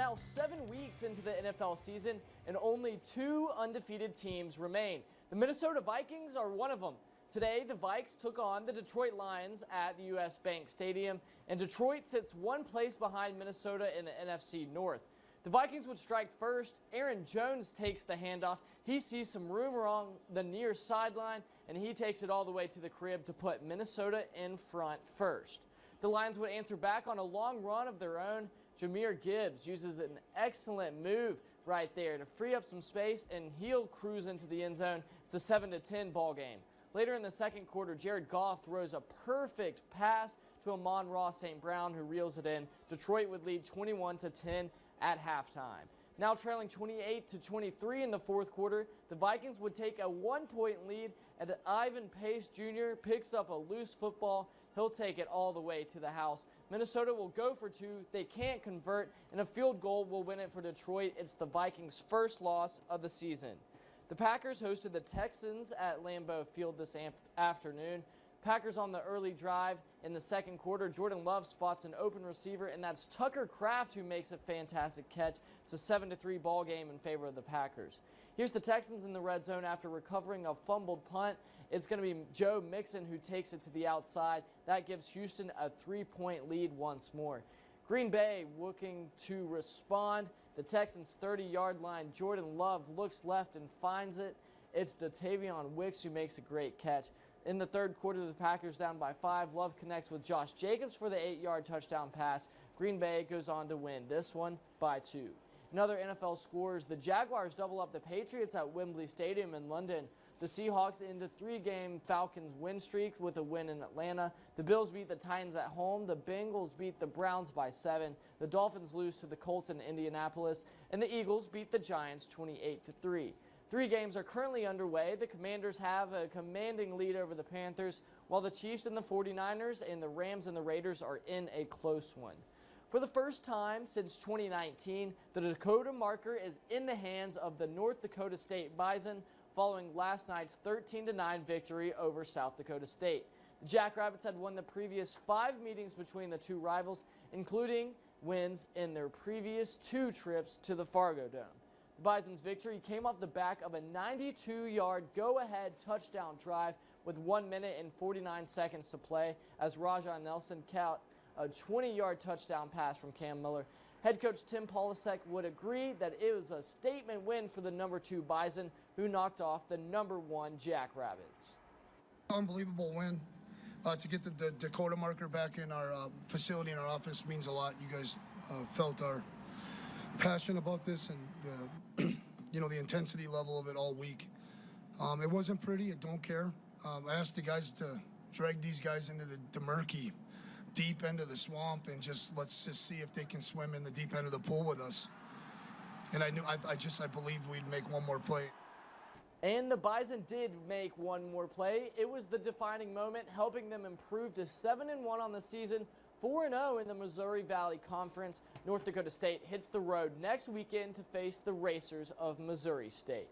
now 7 weeks into the NFL season, and only 2 undefeated teams remain. The Minnesota Vikings are one of them. Today, the Vikes took on the Detroit Lions at the U.S. Bank Stadium, and Detroit sits one place behind Minnesota in the NFC North. The Vikings would strike first. Aaron Jones takes the handoff. He sees some room along the near sideline, and he takes it all the way to the crib to put Minnesota in front first. The Lions would answer back on a long run of their own. Jahmyr Gibbs uses an excellent move right there to free up some space, and he'll cruise into the end zone. It's a 7-10 ball game. Later in the second quarter, Jared Goff throws a perfect pass to Amon-Ra St. Brown, who reels it in. Detroit would lead 21-10 at halftime. Now trailing 28-23 in the fourth quarter, the Vikings would take a 1-point lead, and Ivan Pace Jr. picks up a loose football. He'll take it all the way to the house. Minnesota will go for 2. They can't convert, and a field goal will win it for Detroit. It's the Vikings' first loss of the season. The Packers hosted the Texans at Lambeau Field this afternoon. Packers on the early drive in the second quarter. Jordan Love spots an open receiver, and that's Tucker Kraft who makes a fantastic catch. It's a 7-3 ball game in favor of the Packers. Here's the Texans in the red zone after recovering a fumbled punt. It's going to be Joe Mixon who takes it to the outside. That gives Houston a 3-point lead once more. Green Bay looking to respond. The Texans' 30-yard line. Jordan Love looks left and finds it. It's Dotavion Wicks who makes a great catch. In the third quarter, the Packers down by 5. Love connects with Josh Jacobs for the 8-yard touchdown pass. Green Bay goes on to win this one by 2. In other NFL scores, the Jaguars double up the Patriots at Wembley Stadium in London. The Seahawks end a 3-game Falcons win streak with a win in Atlanta. The Bills beat the Titans at home. The Bengals beat the Browns by 7. The Dolphins lose to the Colts in Indianapolis. And the Eagles beat the Giants 28-3. 3 games are currently underway. The Commanders have a commanding lead over the Panthers, while the Chiefs and the 49ers and the Rams and the Raiders are in a close one. For the first time since 2019, the Dakota marker is in the hands of the North Dakota State Bison following last night's 13-9 victory over South Dakota State. The Jackrabbits had won the previous 5 meetings between the 2 rivals, including wins in their previous 2 trips to the Fargo Dome. The Bison's victory came off the back of a 92-yard go-ahead touchdown drive with 1 minute and 49 seconds to play as Rajah Nelson caught a 20-yard touchdown pass from Cam Miller. Head coach Tim Polasek would agree that it was a statement win for the number 2 Bison, who knocked off the number 1 Jackrabbits. Unbelievable win. To get the Dakota marker back in our facility, in our office, means a lot. You guys felt our passion about this and the intensity level of it all week. It wasn't pretty. I don't care. I asked the guys to drag these guys into the murky deep end of the swamp and let's just see if they can swim in the deep end of the pool with us. And I believed we'd make one more play. And the Bison did make one more play. It was the defining moment, helping them improve to 7-1 on the season, 4-0 in the Missouri Valley Conference. North Dakota State hits the road next weekend to face the Racers of Missouri State.